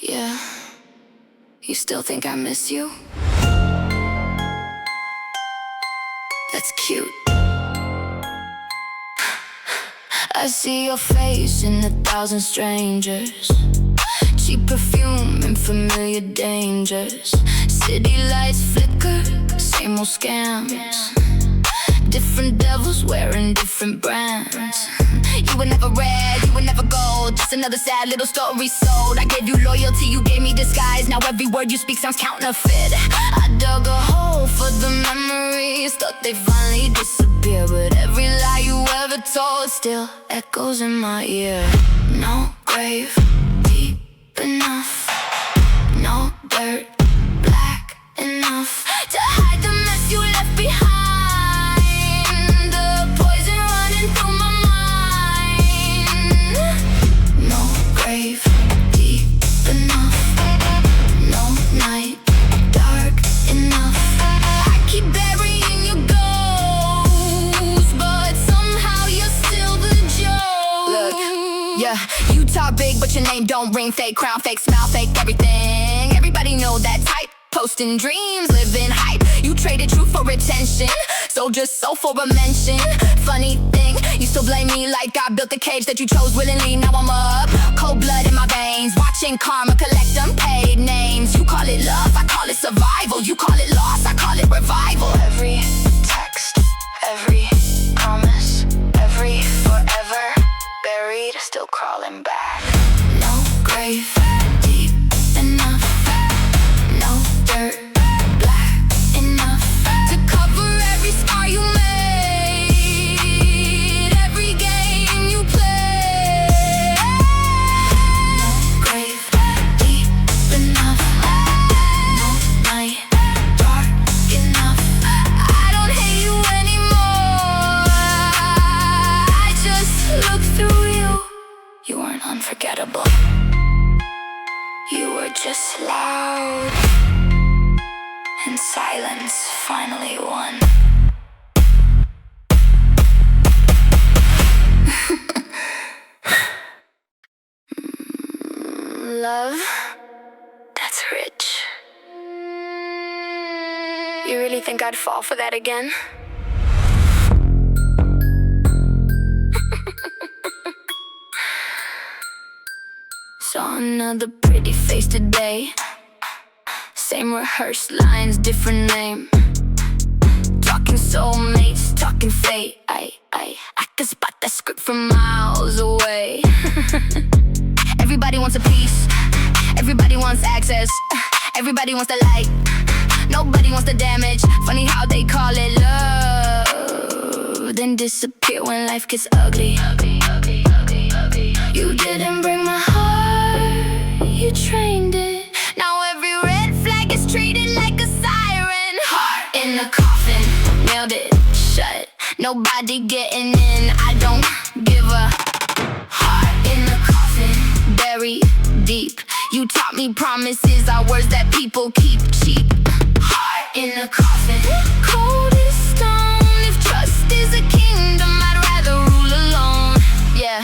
Yeah, you still think I miss you? That's cute. I see your face in 1,000 strangers. Cheap perfume and familiar dangers. City lights flicker, same old scams. Different devils wearing different brands. You were never red, you were never gold. Just another sad little story sold. I gave you loyalty, you gave me disguise. Now every word you speak sounds counterfeit. I dug a hole for the memories, thought they finally disappear. But every lie you ever told still echoes in my ear. No grave deep enough, no dirt black enough to hide the mess you left behind. The poison running through my mind. No grave deep enough, no night dark enough. I keep burying your ghost, but somehow you're still the joke. Look, yeah, you talk big, but your name don't ring. Fake crown, fake smile, fake everything. Everybody know that type. Posting dreams, living hype. You traded truth for attention, so just so for a mention. Funny thing, you still blame me like I built the cage that you chose willingly. Now I'm up, cold blood in my veins, watching karma collect unpaid names. You call it love, I call it survival. You call it loss, I call it revival. Every text, every promise, every forever buried, still crawling back. No grave deep enough, no dirt black enough to cover every scar you made, every game you played. No grave deep enough, no night dark enough. I don't hate you anymore, I just look through you. You weren't unforgettable, you were just loud, and silence finally won. Love, that's rich. You really think I'd fall for that again? Saw another pretty face today. Same rehearsed lines, different name. Talking soulmates, talking fate. I can spot that script from miles away. Everybody wants a piece, everybody wants access, everybody wants the light, nobody wants the damage. Funny how they call it love, then disappear when life gets ugly. You didn't bring my heart, you trained it. Now every red flag is treated like a siren. Heart in a coffin, nailed it shut. Nobody getting in, I don't give a. Heart in a coffin, buried deep. You taught me promises are words that people keep cheap. Heart in a coffin, cold as stone. If trust is a kingdom, I'd rather rule alone. Yeah.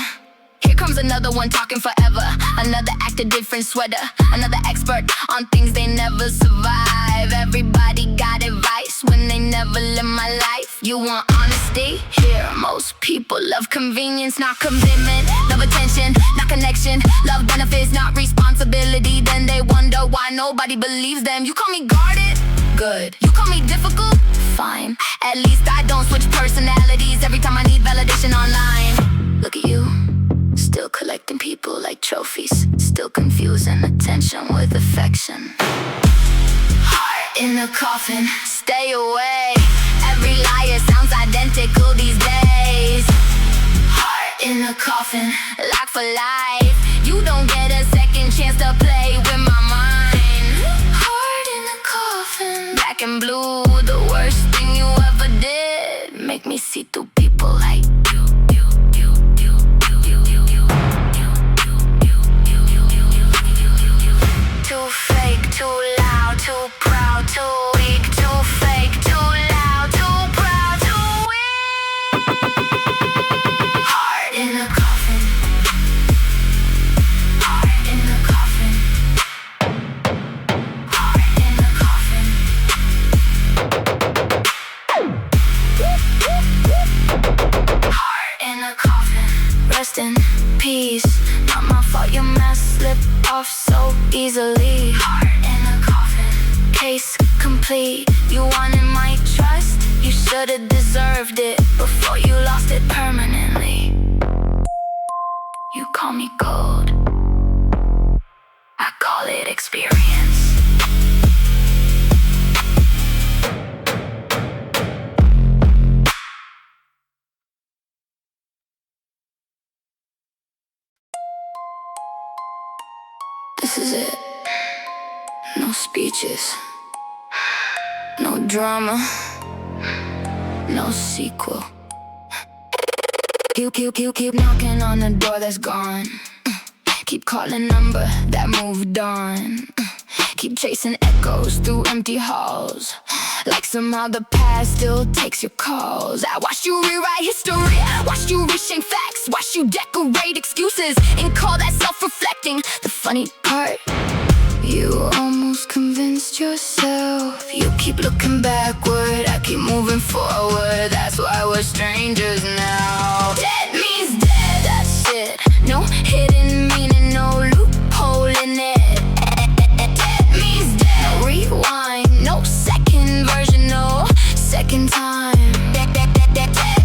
Here comes another one talking forever. Another actor, different sweater. Another expert on things they never survive. Everybody got advice when they never live my life. You want honesty? Here, most people love convenience, not commitment. Love attention, not connection. Love benefits, not responsibility. Then they wonder why nobody believes them. You call me guarded? Good. You call me difficult? Fine. At least I don't switch personalities every time I need validation online. Look at you, still collecting people like trophies, still confusing attention with affection. Heart in a coffin, stay away. Every liar sounds identical these days. Heart in a coffin, locked for life. You don't get a second chance to play with my mind. Heart in a coffin, black and blue, the worst thing you ever did. Make me see through people like you. Too fake, too loud, too proud, too weak. Too fake, too loud, too proud, too weak. Heart in a coffin, heart in a coffin. off so easily. Heart in a coffin, case complete. You wanted my trust, you should've deserved it before you lost it permanently. You call me cold, I call it experience. This is it. No speeches, no drama, no sequel. Keep knocking on the door that's gone. Keep calling number that moved on. Keep chasing echoes through empty halls, like somehow the past still takes your calls. I watched you rewrite history, watched you reshape facts, watched you decorate excuses and call that self-reflecting. The funny part, you almost convinced yourself. You keep looking backward, I keep moving forward. That's why we're strangers now. Dead means dead, that's it. No hidden meaning, no loophole in it. Dead means dead. No rewind, no second version, no second time. Dead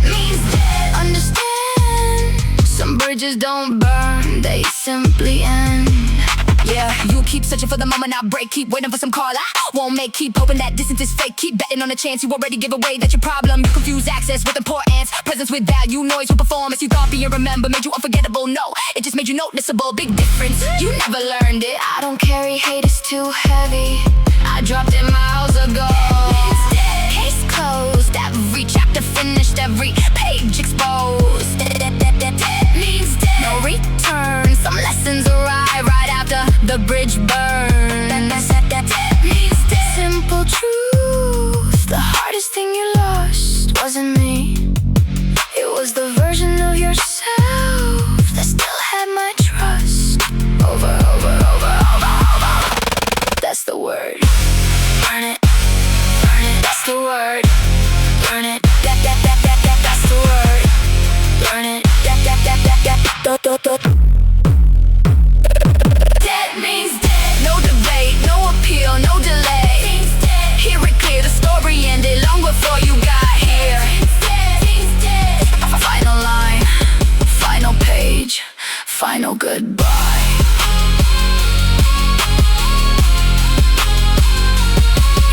means dead. Understand, some bridges don't burn, they simply end. Yeah, you keep searching for the moment I break. Keep waiting for some call I won't make. Keep hoping that distance is fake. Keep betting on a chance you already give away. That's your problem. You confuse access with importance, presence with value, noise with performance. You thought being remembered made you unforgettable. No, it just made you noticeable. Big difference, you never learned it. I don't carry hate, it's too heavy. I dropped it miles ago. Case closed, every chapter finished, every page exposed. Means dead. No return, some lessons arrive right after the bridge burns. Means dead. Simple truth, the hardest thing you lost wasn't me. It was the version of yourself that still had my trust. Over. That's the word. Burn it, that's the word. Burn it, that's the word. Burn it, Dead means dead. No debate, no appeal, no delay. Hear it clear, the story ended long before you got here. Final line, final page, final goodbye.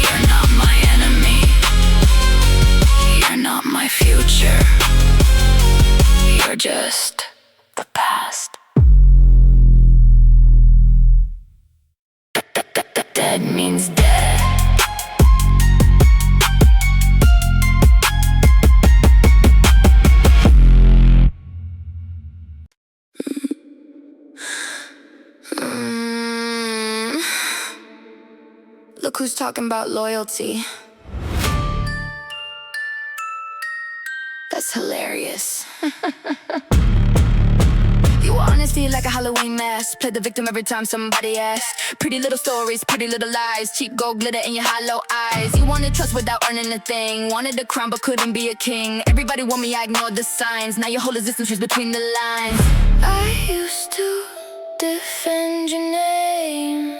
You're not my enemy, you're not my future. You're just the past. Dead means dead. Look who's talking about loyalty. That's hilarious. You honesty like a Halloween mask. Play the victim every time somebody asks. Pretty little stories, pretty little lies. Cheap gold glitter in your hollow eyes. You wanted trust without earning a thing. Wanted a crown but couldn't be a king. Everybody want me, I ignored the signs. Now your whole existence is between the lines. I used to defend your name.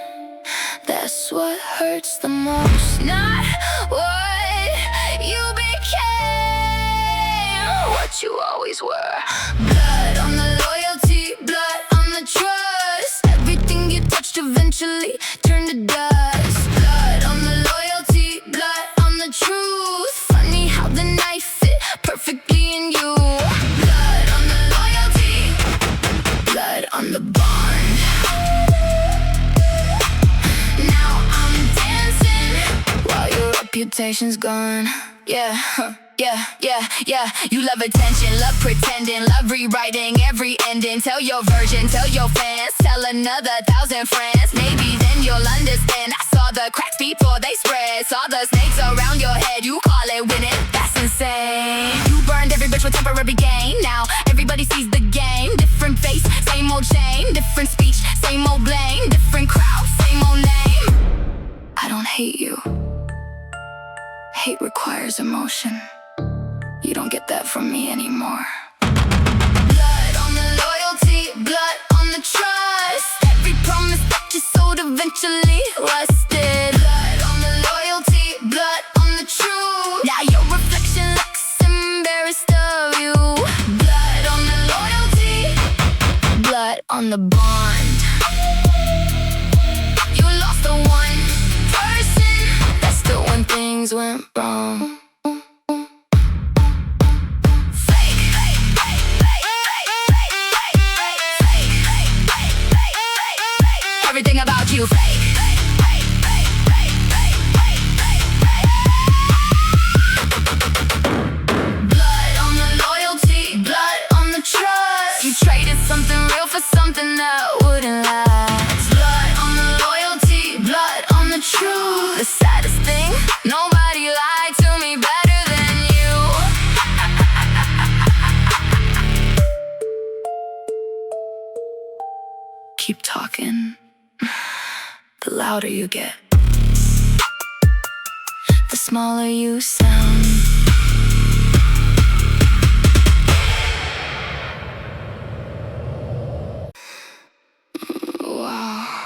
That's what hurts the most. Not what you became, what you always were. Blood on the loyalty, blood on the trust. Everything you touched eventually turned to dust. Blood on the loyalty, blood on the truth. Funny how the knife fit perfectly in you. Blood on the loyalty, blood on the bond. Now I'm dancing while your reputation's gone. Yeah. You love attention, love pretending, love rewriting every ending. Tell your version, tell your fans, tell another 1,000 friends. Maybe then you'll understand. I saw the cracks before they spread, saw the snakes around your head. You call it winning, that's insane. You burned every bitch with temporary gain. Now everybody sees the game. Different face, same old chain. Different speech, same old blame. Different crowd, same old name. I don't hate you. Hate requires emotion. You don't get that from me anymore. Blood on the loyalty, blood on the trust. Every promise actually rusted. Blood on the loyalty, blood on the truth. Now your reflection looks embarrassed of you. Blood on the loyalty, blood on the bond. You lost the one person that stood when things went wrong. Everything about you fake. Blood on the loyalty, blood on the trust. You traded something real for something that wouldn't last. Blood on the loyalty, blood on the truth. The saddest thing, nobody lied to me better than you. Keep talking, the louder you get, the smaller you sound. Wow.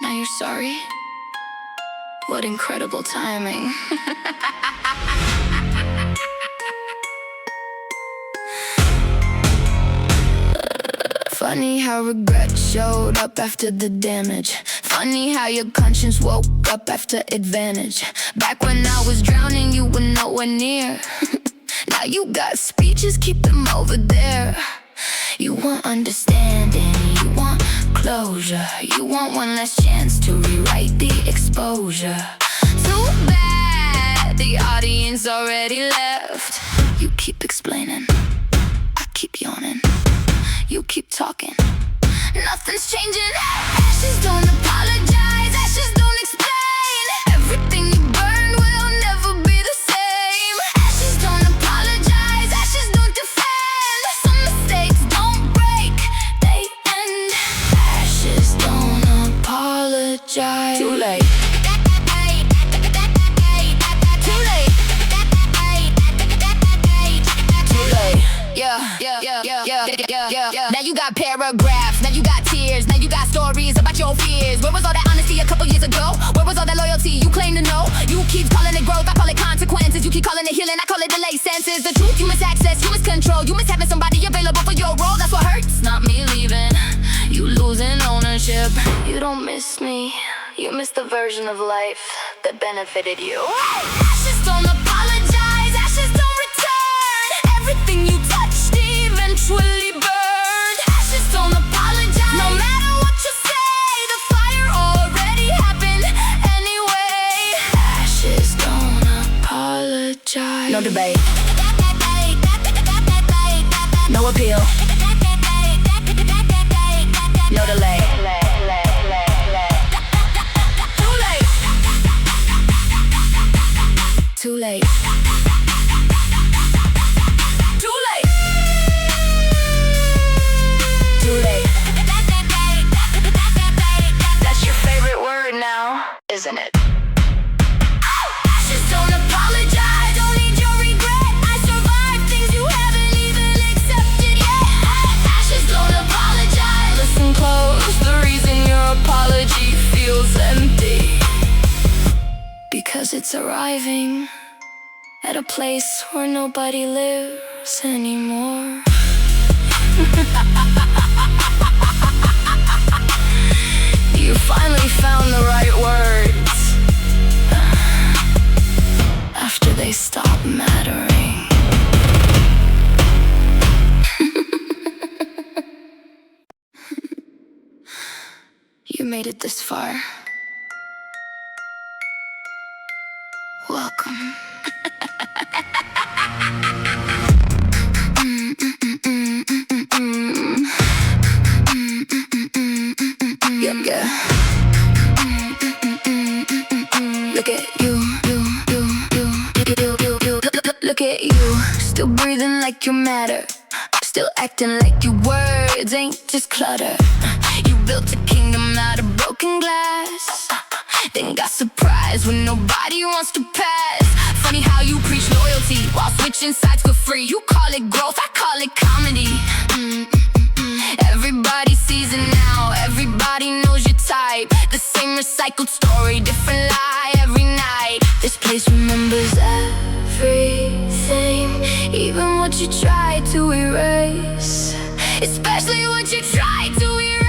Now you're sorry? What incredible timing. Funny how regret showed up after the damage. Funny how your conscience woke up after advantage. Back when I was drowning, you were nowhere near. Now you got speeches, keep them over there. You want understanding, you want closure. You want one last chance to rewrite the exposure. Too bad the audience already left. You keep explaining, I keep yawning. You keep talking, nothing's changing. Ashes don't apologize, ashes don't explain. Everything you burn will never be the same. Ashes don't apologize, ashes don't defend. Some mistakes don't break, they end. Ashes don't apologize. Too late. Yeah. Now you got paragraphs, now you got tears, now you got stories about your fears. Where was all that honesty a couple years ago? Where was all that loyalty you claim to know? You keep calling it growth, I call it consequences. You keep calling it healing, I call it delayed senses. The truth, you miss access, you miss control. You miss having somebody available for your role. That's what hurts, not me leaving. You losing ownership. You don't miss me, you miss the version of life that benefited you. Ashes don't apologize, ashes don't return. Everything you touched eventually burned. Ashes don't apologize. No matter what you say, the fire already happened anyway. Ashes don't apologize. No debate, no appeal, no delay. Too late. Too late. Too late. That's your favorite word now, isn't it? Ashes don't apologize, don't need your regret. I survived things you haven't even accepted yet. Ashes don't apologize. Listen close, the reason your apology feels empty, because it's arriving at a place where nobody lives anymore. You finally found the right words after they stop mattering. You made it this far. Welcome. Yeah. Look at you. Look at you. Still breathing like you matter. Still acting like your words ain't just clutter. You built a kingdom out of broken glass, then got surprised when nobody wants to pass. Funny how you preach loyalty while switching sides for free. You call it growth, I call it comedy. Everybody sees it now, everybody knows you're tired. story, different lie every night. This place remembers everything, even what you try to erase, especially what you try to erase.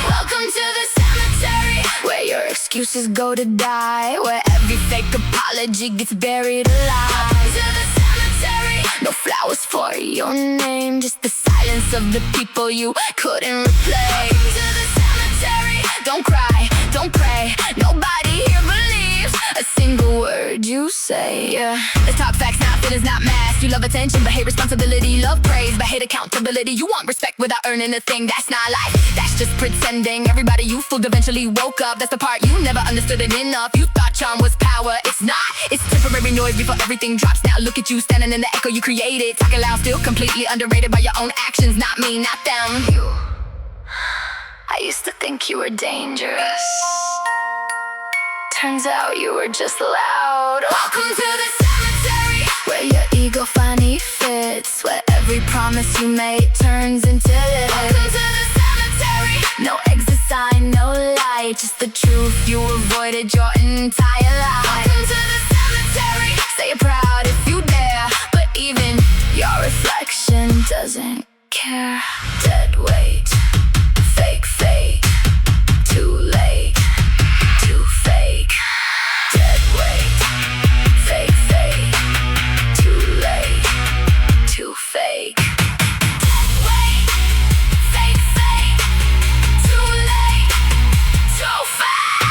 Welcome to the cemetery, where your excuses go to die, where every fake apology gets buried alive. Welcome to the cemetery, no flowers for your name, just the silence of the people you couldn't replace. Welcome to the cemetery, don't cry, don't pray, nobody here believes a single word you say. Yeah. Let's talk facts, not feelings, not mass. You love attention but hate responsibility, love praise but hate accountability. You want respect without earning a thing, that's not life, that's just pretending. Everybody you fooled eventually woke up, that's the part you never understood it enough. You thought charm was power, it's not, it's temporary noise before everything drops. Now look at you standing in the echo you created, talking loud, still completely underrated by your own actions. Not me, not them. You, I used to think you were dangerous, turns out you were just loud. Welcome to the cemetery, where your ego finally fits, where every promise you made turns into this. Welcome to the cemetery, no exit sign, no light, just the truth you avoided your entire life. Welcome to the cemetery, say you're proud if you dare, but even your reflection doesn't care. Dead weight, fake fate, too late, too fake. Dead weight, fake fate, too late, too fake. Dead weight, fake fate, too late, too fake.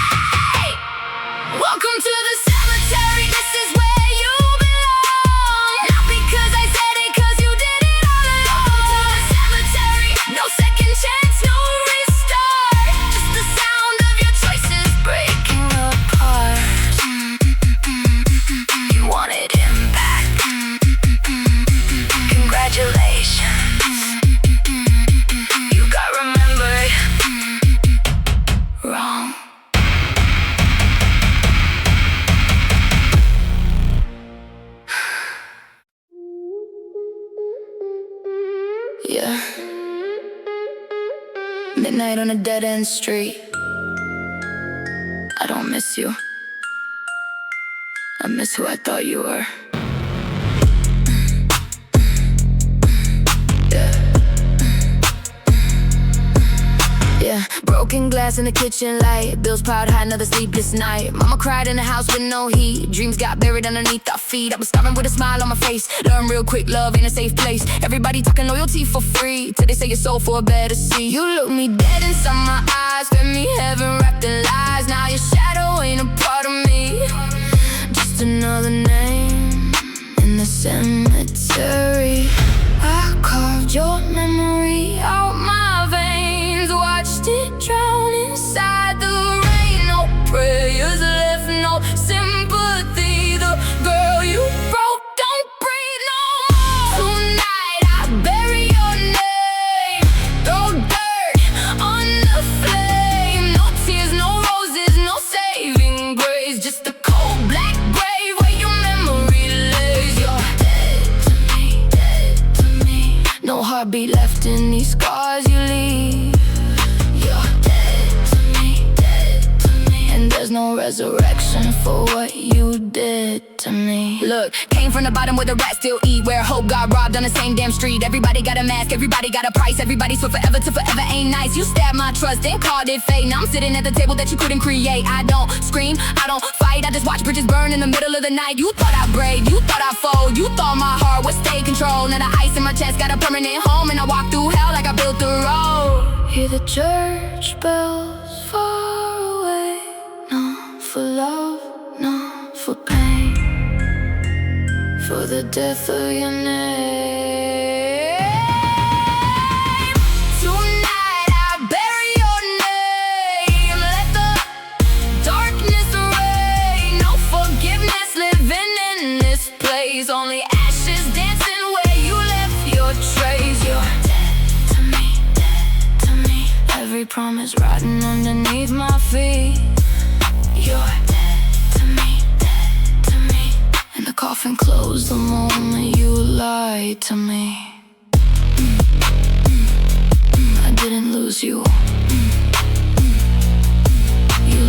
Welcome to the cemetery, this is where you belong. Not because I said it, cause you did it all along. Welcome to the cemetery, no second chance, no restart, just the sound of your choices breaking apart. You wanted him back, congratulations, you got remembered wrong. Yeah. Midnight on a dead-end street, I don't miss you, I miss who I thought you were. Yeah, broken glass in the kitchen light, bills piled high, another sleepless night. Mama cried in the house with no heat, dreams got buried underneath our feet. I was starving with a smile on my face, learn real quick, love ain't a safe place. Everybody talking loyalty for free, till they say you're sold for a better seat. You look me dead inside my eyes, fed me heaven wrapped in lies. Now your shadow ain't a part of me, just another name in the cemetery. I carved your memory out my veins, watched it drown inside the rain. No prayers left, no sympathy. The girl you broke don't breathe no more. Tonight I bury your name, throw dirt on the flame. No tears, no roses, no saving grace, just a cold black grave where your memory lays. You're dead to me, dead to me. No heartbeat left in these scars you leave. You're dead to me, and there's no resurrection for what you did to me. Look, came from the bottom where the rats still eat, where hope got robbed on the same damn street. Everybody got a mask, everybody got a price, everybody swore forever to forever ain't nice. You stabbed my trust, then called it fate. Now I'm sitting at the table that you couldn't create. I don't scream, I don't fight, I just watch bridges burn in the middle of the night. You thought I'd break, you thought I'd fold, you thought my heart would stay control. Now the ice in my chest got a permanent home, and I walk through hell like I built the road. Hear the church bells far away, not for love, not for pain, for the death of your name. Tonight I bury your name, let the darkness reign. No forgiveness living in this place, only ashes dancing where you left your trace. You're dead to me, every promise rotting underneath my feet. You're dead to me, and the coffin closed the moment you lied to me. I didn't lose you, you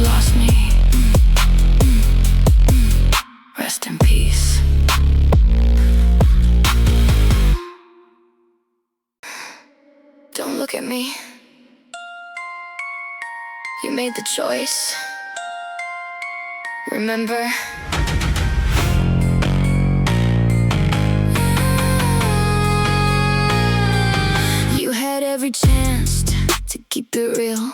at me. You made the choice. Remember? You had every chance to keep it real,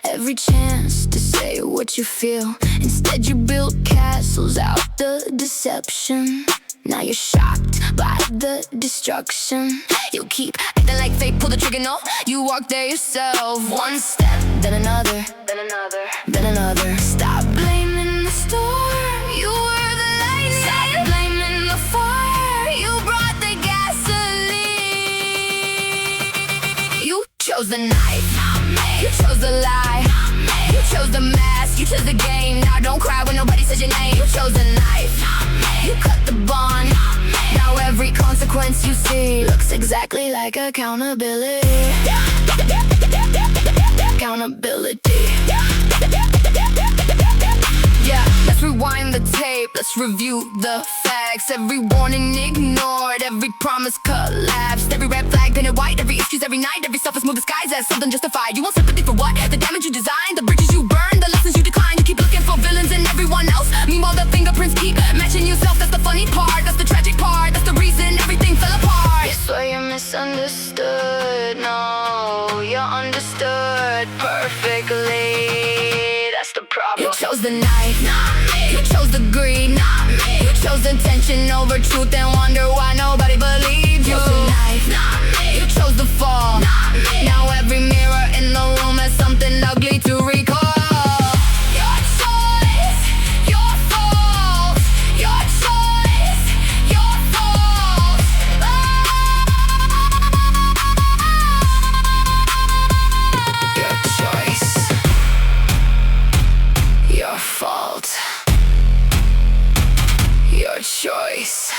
every chance to say what you feel. Instead you built castles out the deception. Now you're shocked by the destruction. You keep acting like fate, pull the trigger, no. You walk there yourself. One step, then another, then another, then another. Stop blaming the storm, you were the lightning. Stop blaming the fire, you brought the gasoline. You chose the knife, not me. You chose the lie, not me. You chose the mask, you chose the game. Now don't cry when nobody says your name. You chose the knife, not me. You cut the bond, not me. Now every consequence you see looks exactly like accountability. Accountability. Yeah, let's rewind the tape, let's review the facts. Every warning ignored, every promise collapsed. Every red flag painted white, every excuse every night. Every selfless move disguised as something justified. You want sympathy for what? The damage you designed, the bridges you burned, the lessons you declined. You keep looking for villains in everyone else. Meanwhile the fingerprints keep matching yourself. That's the funny part, that's the tragic part. That's the reason everything fell apart. You swear you're misunderstood. No, you're understood perfectly. That's the problem. You chose the knife, not me. You chose the greed, not me. You chose the tension over truth and wonder why nobody believed you. You chose the knife, not me. You chose the fall, not me. Now every mirror in the room has something ugly to recall. Your choice, your fault. Your choice, your fault. Your choice, your fault. Your choice,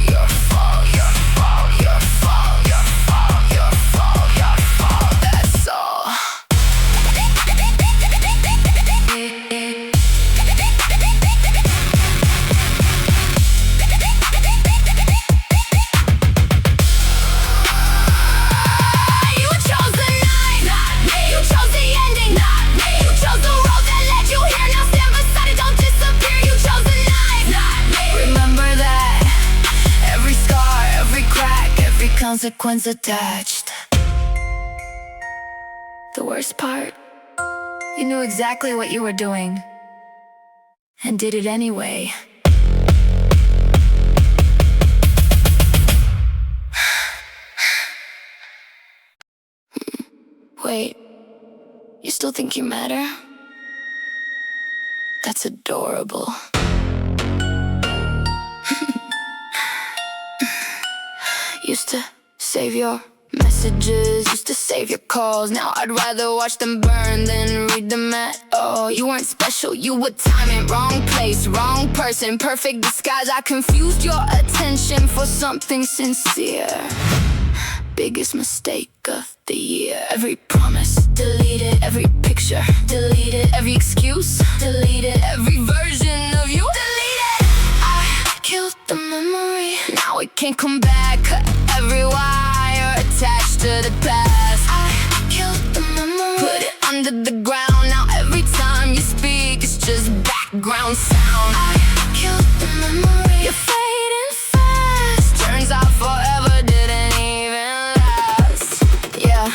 your fault, your fault, your fault, your fault, your fault, your fault. That's all. You chose the night, not me. You chose the ending, not me. You chose the road that led you here. Now stand beside it, don't disappear. You chose the night, not me. Remember that every scar, every crack, every consequence attached. The worst part, you knew exactly what you were doing and did it anyway. Wait, you still think you matter? That's adorable. Used to save your messages, used to save your calls. Now I'd rather watch them burn than read them at all. You weren't special, you would time it. Wrong place, wrong person, perfect disguise. I confused your attention for something sincere. Biggest mistake of the year. Every promise, deleted. Every picture, deleted. Every excuse, deleted. Every version of you, deleted. I killed the memory, now it can't come back. Cut every wire attached to the past. I killed the memory, put it under the ground. Now every time you speak, it's just background sound. I killed the memory, you're fading fast. Turns out forever didn't even last. Yeah,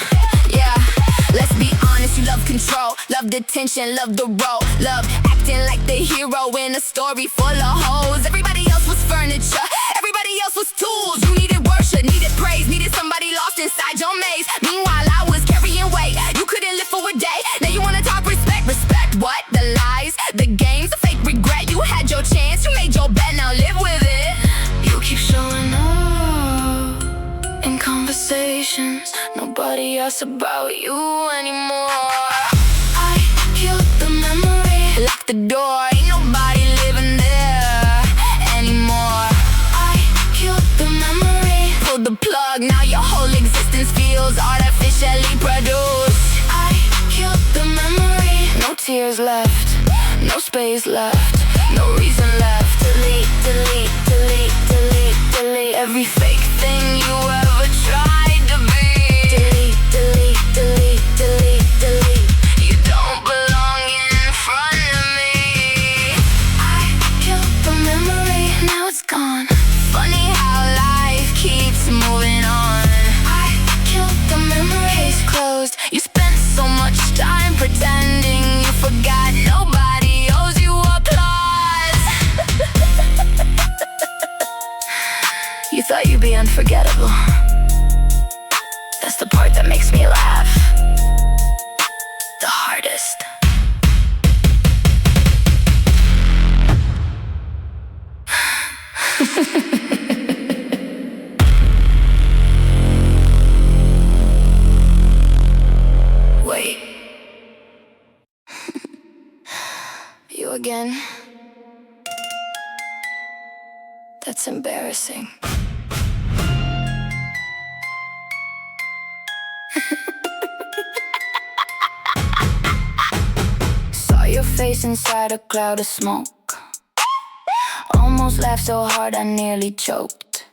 let's be honest, you love control, love attention, love the role, love acting like the hero in a story full of hoes. Everybody else was furniture, everybody else was tools. You needed worship, needed praise, needed somebody lost inside your maze. Meanwhile I was carrying weight, you couldn't live for a day. Now you wanna talk respect, respect what? The lies, the games, the fake regret. You had your chance, you made your bet, now live with it. You keep showing up in conversations, nobody asks about you anymore. I killed the memory, locked the door, ain't nobody living there anymore. I killed the memory, pulled the plug, now your whole existence feels artificially produced. I killed the memory, no tears left, no space left, no reason left. Delete, delete, delete, delete, delete every fake thing you ever tried to be. Delete, delete, struggle. That's the part that makes me laugh the hardest. Wait. You again? That's embarrassing. Saw your face inside a cloud of smoke. Almost laughed so hard I nearly choked.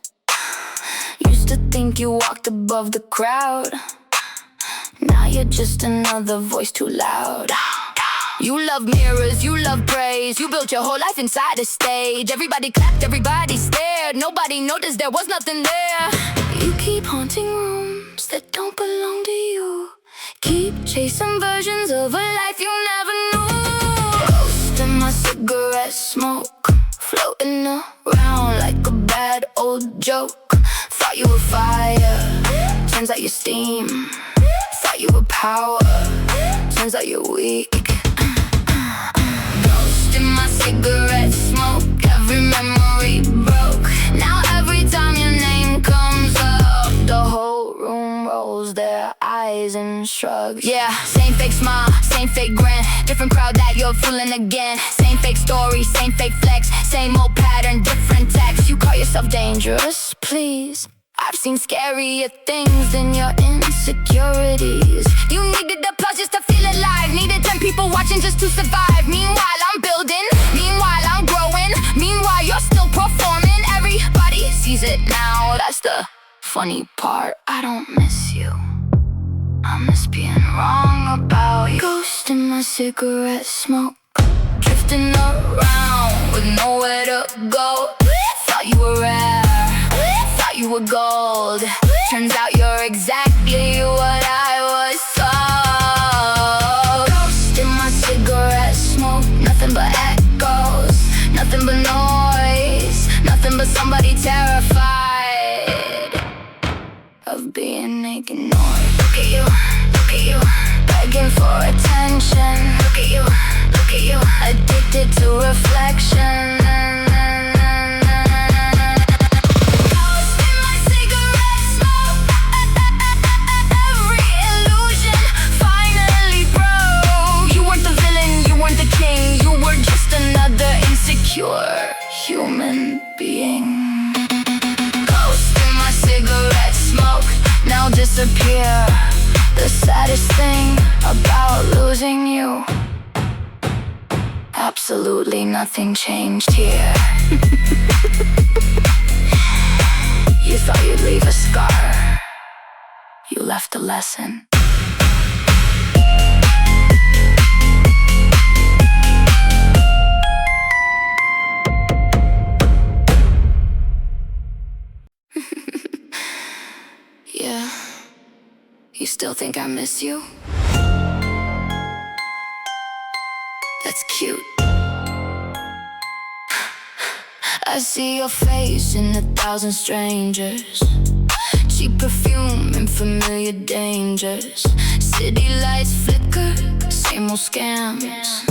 Used to think you walked above the crowd. Now you're just another voice too loud. You love mirrors, you love praise. You built your whole life inside a stage. Everybody clapped, everybody stared. Nobody noticed there was nothing there. You keep haunting rooms that don't belong to you. Keep chasing versions of a life you never knew. Ghost in my cigarette smoke, floating around like a bad old joke. Thought you were fire, turns out you're steam. Thought you were power, turns out you're weak. Ghost in my cigarette smoke, every memory broke. Now every time your name comes up, the whole room rolls their eyes and shrugs. Yeah, same fake smile, same fake grin. Different crowd that you're fooling again. Same fake story, same fake flex. Same old pattern, different text. You call yourself dangerous, please. I've seen scarier things than your insecurities. You needed the applause just to feel alive. Needed 10 people watching just to survive. Meanwhile I'm building, meanwhile I'm growing. Meanwhile you're still performing. Everybody sees it now, that's the funny part. I don't miss you, I miss being wrong about you. Ghost in my cigarette smoke, drifting around with nowhere to go. Thought you were rare, thought you were gold. Turns out you're exactly what I was told. Ghost in my cigarette smoke, nothing but echoes, nothing but noise, nothing but somebody terrified of being ignored. Look at you, begging for attention. Look at you, addicted to reflection. Pure human being. Ghost in my cigarette smoke, now disappear. The saddest thing about losing you, absolutely nothing changed here. You thought you'd leave a scar, you left a lesson. Yeah, you still think I miss you? That's cute. I see your face in 1,000 strangers. Cheap perfume and familiar dangers. City lights flicker, same old scams.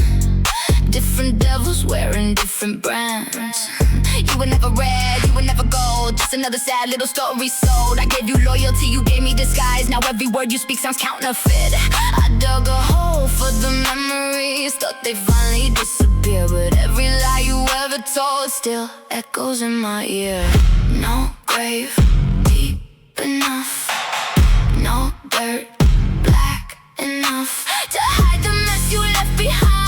Different devils wearing different brands. You were never red, you were never gold. Just another sad little story sold. I gave you loyalty, you gave me disguise. Now every word you speak sounds counterfeit. I dug a hole for the memories, thought they finally disappear. But every lie you ever told still echoes in my ear. No grave deep enough, no dirt black enough to hide the mess you left behind.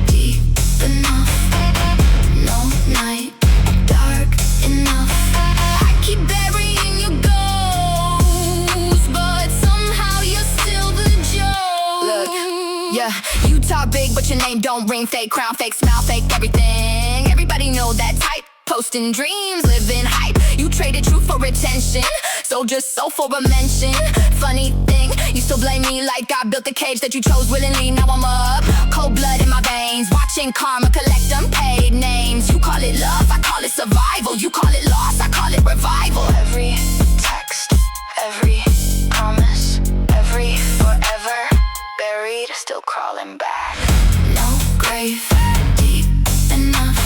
Deep enough, no night dark enough. I keep burying your ghost, but somehow you're still the joke. Look, yeah, you talk big, but your name don't ring. Fake crown, fake smile, fake everything. Everybody know that type. Posting dreams, living hype. You traded truth for attention, so sold your soul for a mention. Funny thing, you still blame me like I built the cage that you chose willingly. Now I'm up, cold blood in my veins, watching karma collect unpaid names. You call it love, I call it survival. You call it loss, I call it revival. Every text, every promise, every forever buried, still crawling back. No grave deep enough,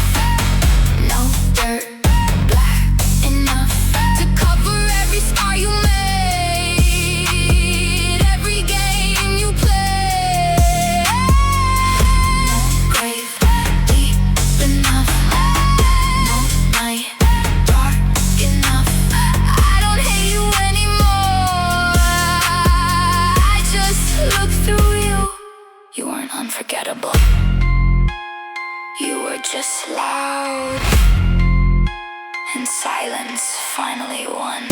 no dirt black enough to cover every scar you made, every game you played. No grave deep enough, no night dark enough. I don't hate you anymore, I just look through you. You weren't unforgettable, you were just loud, and silence finally won.